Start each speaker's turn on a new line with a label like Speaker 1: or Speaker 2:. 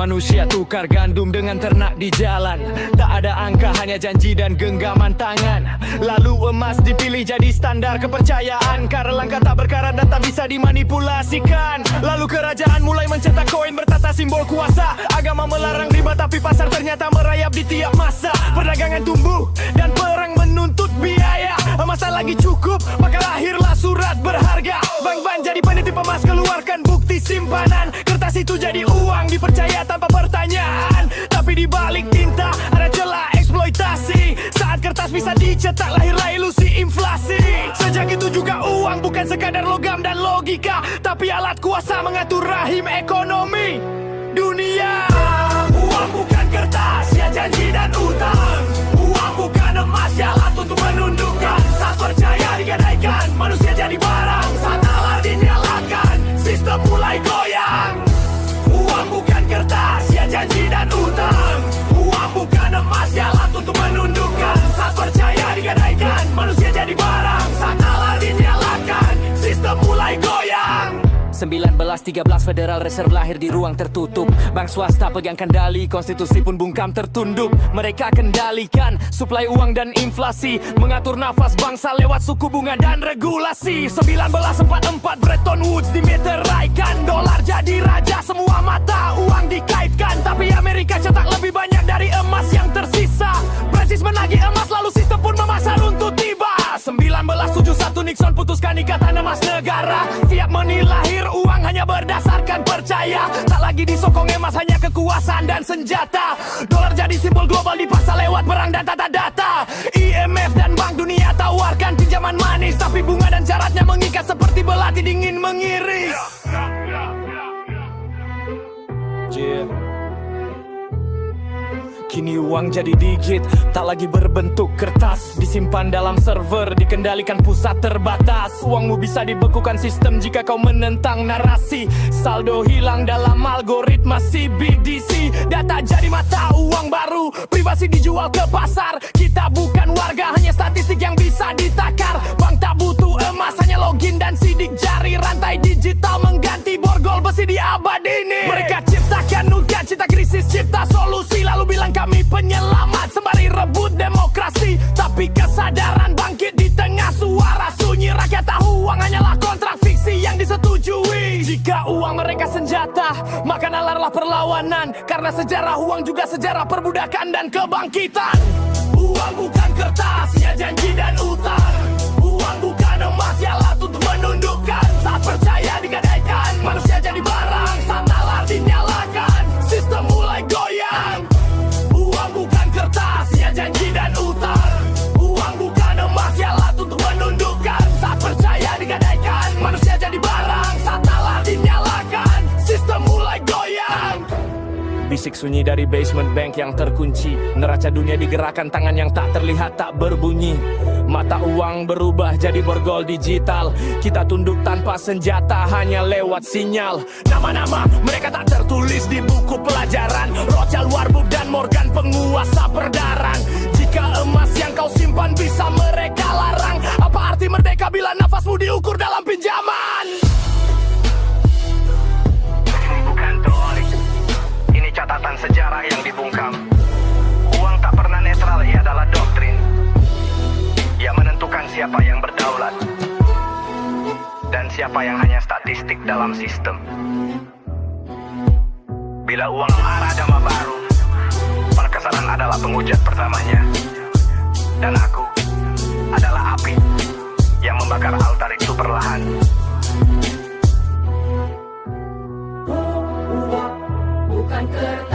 Speaker 1: Manusia tukar gandum dengan ternak di jalan. Tak ada angka, hanya janji dan genggaman tangan. Lalu emas dipilih jadi standar kepercayaan, karena langkah tak berkarat dan tak bisa dimanipulasikan. Lalu kerajaan mulai mencetak koin bertata simbol kuasa. Agama melarang riba tapi pasar ternyata merayap di tiap masa. Perdagangan tumbuh dan perang menuntut biaya. Emas tak lagi cukup, maka lahirlah surat berharga. Bank-bank jadi penitip emas, keluarkan bukti simpanan. Kertas itu jadi uang, dipercaya tanpa pertanyaan. Tapi di balik tinta ada celah eksploitasi. Saat kertas bisa dicetak, lahirlah ilusi inflasi. Sejak itu juga uang bukan sekadar logam dan logika, tapi alat kuasa mengatur rahim ekonomi dunia. Uang bukan kertas, ya janji dan utang. Uang bukan emas, ya alat untuk menundukkan. Saat percaya digadaikan, manusia jadi barang. Saat nalar dinyalakan, sistem mulai goyang. Uang bukan kertas, ya janji dan utang. Uang bukan emas, ya alat untuk menundukkan. Saat percaya digadaikan, manusia jadi barang. Saat nalar dinyalakan, sistem mulai goyang. 1913 Federal Reserve lahir di ruang tertutup. Bank swasta pegang kendali, konstitusi pun bungkam tertunduk. Mereka kendalikan suplai uang dan inflasi, mengatur nafas bangsa lewat suku bunga dan regulasi. 1944 Bretton Woods dimeteraikan, dolar jadi raja, semua mata uang dikaitkan. Tapi Amerika cetak lebih banyak dari emas yang tersisa. Prancis menagih emas, lalu sistem pun memasar untuk tiba. 1971 Nixon putuskan ikatan emas negara. Fiat money lahir, uang hanya berdasarkan percaya. Tak lagi disokong emas, hanya kekuasaan dan senjata. Dolar jadi simbol global di pasar lewat perang dan tata data. IMF dan Bank Dunia tawarkan pinjaman manis, tapi bunga dan syaratnya mengikat seperti belati dingin mengiris. Kini uang jadi digit, tak lagi berbentuk kertas. Disimpan dalam server, dikendalikan pusat terbatas. Uangmu bisa dibekukan sistem jika kau menentang narasi. Saldo hilang dalam algoritma CBDC. Data jadi mata uang baru, privasi dijual ke pasar. Kita bukan warga, hanya statistik yang bisa ditakar. Bank tak butuh emas, hanya login dan sidik jari. Rantai digital mengganti borgol besi di abad ini. Mereka ciptakan nugat, cipta krisis, cipta solusi. Lalu bilang kami penyelamat sembari rebut demokrasi. Tapi kesadaran bangkit di tengah suara sunyi. Rakyat tahu uang hanyalah kontrak fiksi yang disetujui. Jika uang mereka senjata, maka nalarlah perlawanan. Karena sejarah uang juga sejarah perbudakan dan kebangkitan. Uang bukan kertas, ya janji dan utang. Uang bukan emas, ya alat untuk menundukkan. Saat percaya digadaikan, manusia jadi barang. Saat nalar dinyalakan, sistem mulai goyang. Uang bukan kertas, ya janji dan utang. Uang bukan emas, ya alat untuk menundukkan. Saat percaya digadaikan, manusia jadi barang. Saat nalar dinyalakan, sistem mulai goyang. Bisik sunyi dari basement bank yang terkunci. Neraca dunia digerakkan, tangan yang tak terlihat tak berbunyi. Mata uang berubah jadi borgol digital. Kita tunduk tanpa senjata, hanya lewat sinyal. Nama-nama mereka tak tertulis di buku pelajaran. Rothschild, Warburg dan Morgan penguasa perdaran. Jika emas yang kau simpan bisa mereka larang, apa arti merdeka bila nafasmu diukur dalam pinjaman?
Speaker 2: Ini bukan teori, ini catatan sejarah yang dibungkam. Uang tak pernah netral, ia adalah doktrin. Ia menentukan siapa yang berdaulat dan siapa yang hanya statistik dalam sistem. Bila uang marah dama baru, perkesalan adalah penghujat pertamanya. Dan aku adalah api yang membakar altar itu perlahan.
Speaker 3: Uang bukan kertas.